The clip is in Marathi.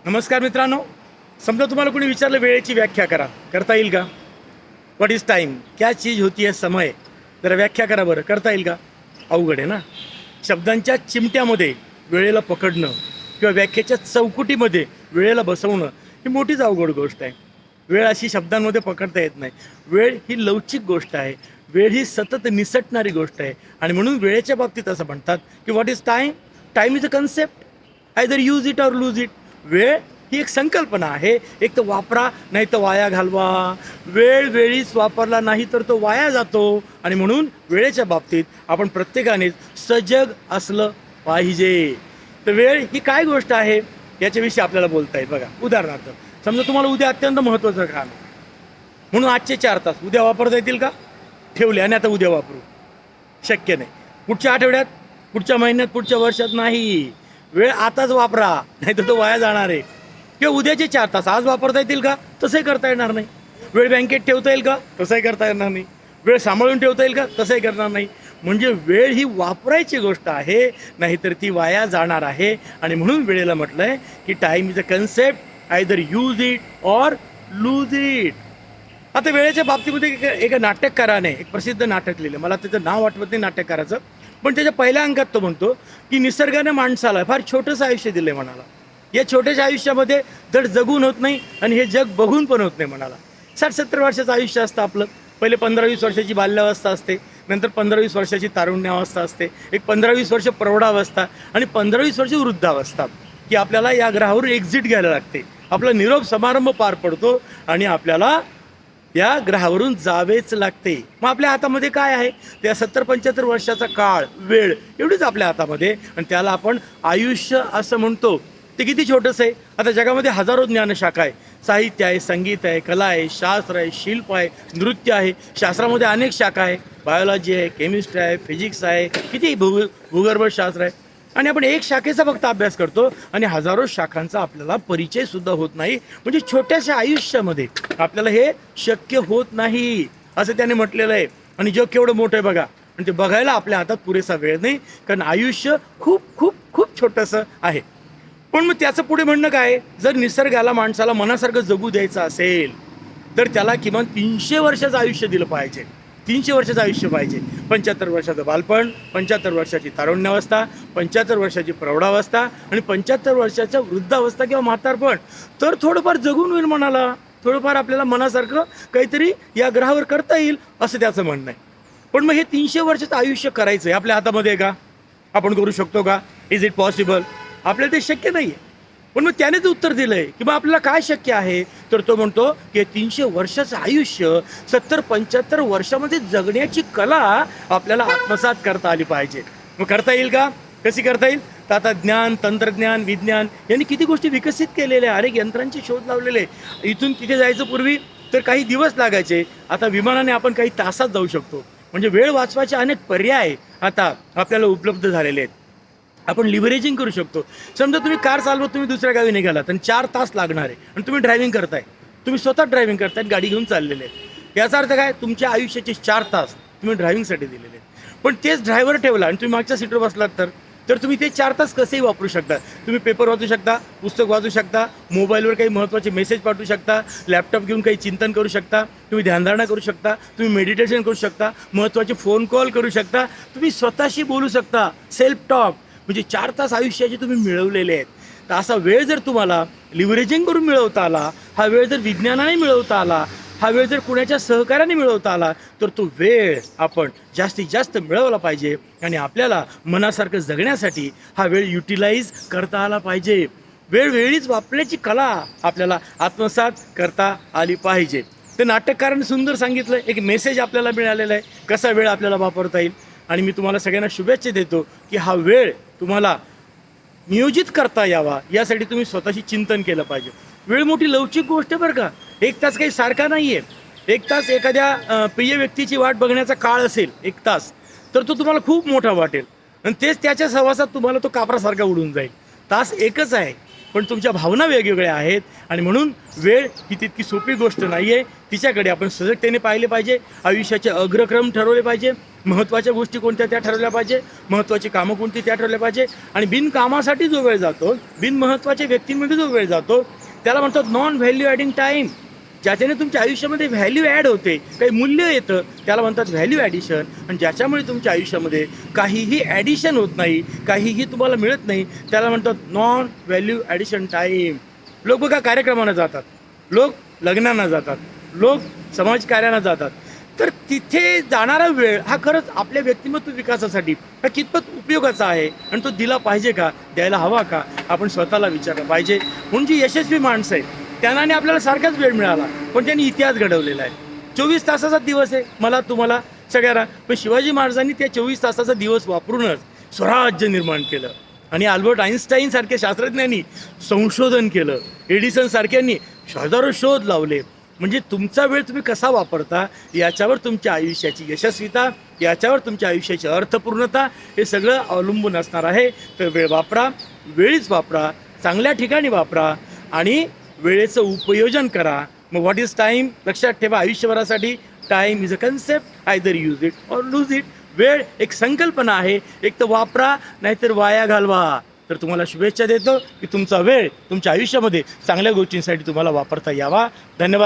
नमस्कार मित्रांनो. समजा तुम्हाला कोणी विचारलं वेळेची व्याख्या करा, करता येईल का? What is time? क्या चीज होती है समय? जरा व्याख्या करा बरं, करता येईल का? अवघड आहे ना. शब्दांच्या चिमट्यामध्ये वेळेला पकडणं किंवा व्याख्येच्या चौकटीमध्ये वेळेला बसवणं ही मोठीच अवघड गोष्ट आहे. वेळ अशी शब्दांमध्ये पकडता येत नाही. वेळ ही लवचिक गोष्ट आहे. वेळ ही सतत निसटणारी गोष्ट आहे आणि म्हणून वेळेच्या बाबतीत असं म्हणतात की what is time? Time is a concept, either use it or lose it. वेळ ही एक संकल्पना आहे. एक तर वापरा, नाही तर वाया घालवा. वेळ वेळीच वापरला नाही तर तो वाया जातो आणि म्हणून वेळेच्या बाबतीत आपण प्रत्येकानेच सजग असलं पाहिजे. तर वेळ ही काय गोष्ट आहे याच्याविषयी आपल्याला बोलता येईल. बघा, उदाहरणार्थ समजा तुम्हाला उद्या अत्यंत महत्त्वाचं काम आहे, म्हणून आजचे 4 तास उद्या वापरता येतील का? ठेवले आणि आता उद्या वापरू, शक्य नाही. पुढच्या आठवड्यात, पुढच्या महिन्यात, पुढच्या वर्षात नाही. वेळ आताच वापरा, नाही तर तो वाया जाणार आहे. किंवा उद्याचे 4 तास आज वापरता येतील का? तसंही करता येणार नाही. वेळ बँकेत ठेवता येईल का? तसंही करता येणार नाही. वेळ सांभाळून ठेवता येईल का? तसंही करणार नाही. म्हणजे वेळ ही वापरायची गोष्ट आहे, नाहीतर ती वाया जाणार आहे. आणि म्हणून वेळेला म्हटलं आहे की time is a concept, either use it or lose it. आता वेळेच्या बाबतीमध्ये एका नाटककाराने एक प्रसिद्ध नाटक लिहिलं, मला त्याचं नाव आठवत नाही नाटककाराचं, पण त्याच्या पहिल्या अंकात तो म्हणतो की निसर्गाने माणसाला फार छोटंसं आयुष्य दिलं आहे म्हणाला. या छोट्याशा आयुष्यामध्ये धड जगून होत नाही आणि हे जग बघून पण होत नाही म्हणाला. 60-70 वर्षाचं आयुष्य असतं आपलं. पहिले 15-20 वर्षाची बाल्यावस्था असते, नंतर 15-20 वर्षाची तारुण्यावस्था असते, एक 15-20 वर्ष प्रौढावस्था आणि 15-20 वर्ष वृद्धावस्था, की आपल्याला या ग्रहावरून एक्झिट घ्यायला लागते. आपला निरोप समारंभ पार पडतो आणि आपल्याला या ग्रहावरून जावेच लागते. मग आपल्या हातामध्ये काय आहे? त्या 70-75 वर्षाचा काळ, वेळ एवढीच आपल्या हातामध्ये, आणि त्याला आपण आयुष्य असं म्हणतो. ते किती छोटंसं आहे. आता जगामध्ये हजारो ज्ञानशाखा आहे. साहित्य आहे, संगीत आहे, कला आहे, शास्त्र आहे, शिल्प आहे, नृत्य आहे. शास्त्रामध्ये अनेक शाखा आहे. बायोलॉजी आहे, केमिस्ट्री आहे, फिजिक्स आहे, किती भूगर्भशास्त्र आहे. आणि आपण एक शाखेचा फक्त अभ्यास करतो आणि हजारो शाखांचा आपल्याला परिचयसुद्धा होत नाही. म्हणजे छोट्याशा आयुष्यामध्ये आपल्याला हे शक्य होत नाही असं त्याने म्हटलेलं आहे. आणि जग केवढं मोठं आहे बघा, आणि ते बघायला आपल्या हातात पुरेसा वेळ नाही, कारण आयुष्य खूप खूप खूप छोटंसं आहे. पण मग त्याचं पुढे म्हणणं काय? जर निसर्गाला माणसाला मनासारखं जगू द्यायचं असेल तर त्याला किमान 300 वर्षाचं आयुष्य दिलं पाहिजे. 300 वर्षाचं आयुष्य पाहिजे. 75 वर्षाचं बालपण, 75 वर्षाची तारुण्यावस्था, 75 वर्षाची प्रौढावस्था आणि 75 वर्षाच्या वृद्धावस्था किंवा म्हातारपण. तर थोडंफार जगून होईल मनाला, थोडंफार आपल्याला मनासारखं काहीतरी या ग्रहावर करता येईल असं त्याचं म्हणणं आहे. पण मग हे 300 वर्षाचं आयुष्य करायचं आहे आपल्या हातामध्ये आहे का? आपण करू शकतो का? Is it possible? आपल्याला ते शक्य नाही आहे. पण मग त्यानेच उत्तर दिलं आहे की मग आपल्याला काय शक्य आहे? तर तो म्हणतो की 300 वर्षाचं आयुष्य 70-75 वर्षामध्ये जगण्याची कला आपल्याला आत्मसात करता आली पाहिजे. मग करता येईल का? कशी करता येईल? तर आता ज्ञान, तंत्रज्ञान, विज्ञान यांनी किती गोष्टी विकसित केलेल्या आहे. अनेक यंत्रांचे शोध लावलेले. इथून तिथे जायचं पूर्वी तर काही दिवस लागायचे, आता विमानाने आपण काही तासात जाऊ शकतो. म्हणजे वेळ वाचवायचे अनेक पर्याय आता आपल्याला उपलब्ध झालेले आहेत. आपण लिव्हरेजिंग करू शकतो. समजा तुम्ही कार चालवत तुम्ही दुसऱ्या गावी निघालात आणि 4 तास लागणार आहे आणि तुम्ही ड्रायव्हिंग करताय, तुम्ही स्वतः ड्रायव्हिंग करताय, गाडी घेऊन चाललेले आहेत. याचा अर्थ काय? तुमच्या आयुष्याचे 4 तास तुम्ही ड्रायव्हिंगसाठी दिलेले आहेत. पण तेच ड्रायव्हर ठेवला आणि तुम्ही मागच्या सीटवर बसलात तर तुम्ही ते 4 तास कसेही वापरू शकता. तुम्ही पेपर वाचू शकता, पुस्तक वाचू शकता, मोबाईलवर काही महत्त्वाचे मेसेज पाठवू शकता, लॅपटॉप घेऊन काही चिंतन करू शकता, तुम्ही ध्यानधारणा करू शकता, तुम्ही मेडिटेशन करू शकता, महत्त्वाचे फोन कॉल करू शकता, तुम्ही स्वतःशी बोलू शकता, सेल्फ टॉक. म्हणजे 4 तास आयुष्याचे तुम्ही मिळवलेले आहेत. तर असा वेळ जर तुम्हाला लिव्हरेजिंग करून मिळवता आला, हा वेळ जर विज्ञानाने मिळवता आला, हा वेळ जर कुणाच्या सहकार्याने मिळवता आला, तर तो वेळ आपण जास्तीत जास्त मिळवला पाहिजे आणि आपल्याला मनासारखं जगण्यासाठी हा वेळ युटिलाइज करता आला पाहिजे. वेळ वेळीच वापरण्याची कला आपल्याला आत्मसात करता आली पाहिजे. ते नाटककाराने सुंदर सांगितलं, एक मेसेज आपल्याला मिळालेला आहे कसा वेळ आपल्याला वापरता येईल. आणि मी तुम्हाला सगळ्यांना शुभेच्छा देतो की हा वेळ तुम्हाला नियोजित करता यावा यासाठी तुम्ही स्वतःशी चिंतन केलं पाहिजे. वेळ मोठी लवचिक गोष्ट आहे बरं का. 1 तास काही सारखा नाही आहे. 1 तास एखाद्या प्रिय व्यक्तीची वाट बघण्याचा काळ असेल 1 तास, तर तो तुम्हाला खूप मोठा वाटेल आणि तेच त्याच्या सहवासात तुम्हाला तो कापरासारखा उडून जाईल. तास एकच आहे, पण तुमच्या भावना वेगवेगळ्या आहेत आणि म्हणून वेळ ही तितकी सोपी गोष्ट नाही आहे. तिच्याकडे आपण सजगतेने पाहिले पाहिजे, आयुष्याचे अग्रक्रम ठरवले पाहिजे. महत्त्वाच्या गोष्टी कोणत्या त्या ठरवल्या पाहिजे, महत्त्वाची कामं कोणती त्या ठरवल्या पाहिजे. आणि बिनकामासाठी जो वेळ जातो, बिनमहत्त्वाच्या व्यक्तींमध्ये जो वेळ जातो, त्याला म्हणतात नॉन व्हॅल्यू ॲडिंग टाईम. ज्याच्याने तुमच्या आयुष्यामध्ये व्हॅल्यू ॲड होते, काही मूल्य येतं, त्याला म्हणतात व्हॅल्यू ॲडिशन. आणि ज्याच्यामुळे तुमच्या आयुष्यामध्ये काहीही ॲडिशन होत नाही, काहीही तुम्हाला मिळत नाही, त्याला म्हणतात नॉन व्हॅल्यू ॲडिशन टाईम. लोक बघा कार्यक्रमांना जातात, लोक लग्नांना जातात, लोक समाजकार्यांना जातात, तर तिथे जाणारा वेळ हा खरंच आपल्या व्यक्तिमत्व विकासासाठी हा कितपत उपयोगाचा आहे आणि तो दिला पाहिजे का, द्यायला हवा का, आपण स्वतःला विचारलं पाहिजे. म्हणून जी यशस्वी माणसं आहेत त्यांना आपल्याला सारखाच वेळ मिळाला, पण त्यांनी इतिहास घडवलेला आहे. 24 तासाचा दिवस आहे मला, तुम्हाला, सगळ्यांना. पण शिवाजी महाराजांनी त्या 24 तासाचा दिवस वापरूनच स्वराज्य निर्माण केलं. आणि अल्बर्ट आईन्स्टाईन सारख्या शास्त्रज्ञांनी संशोधन केलं, एडिसन सारख्यांनी हजारो शोध लावले. म्हणजे तुमचा वेळ तुम्ही कसा वापरता याच्यावर तुमच्या आयुष्याची यशस्वीता, याच्यावर तुमच्या आयुष्याची अर्थपूर्णता हे सगळं अवलंबून असणार आहे. तर वेळ वापरा, वेळीच वापरा, चांगल्या ठिकाणी वापरा आणि वेळेचं उपयोजन करा. मग व्हॉट इज टाईम लक्षात ठेवा आयुष्यभरासाठी. Time is a concept, either use it or lose it. वेळ एक संकल्पना आहे, एक तर वापरा नाहीतर वाया घालवा. तर तुम्हाला शुभेच्छा देतो की तुमचा वेळ तुमच्या आयुष्यामध्ये चांगल्या गोष्टींसाठी तुम्हाला वापरता यावा. धन्यवाद.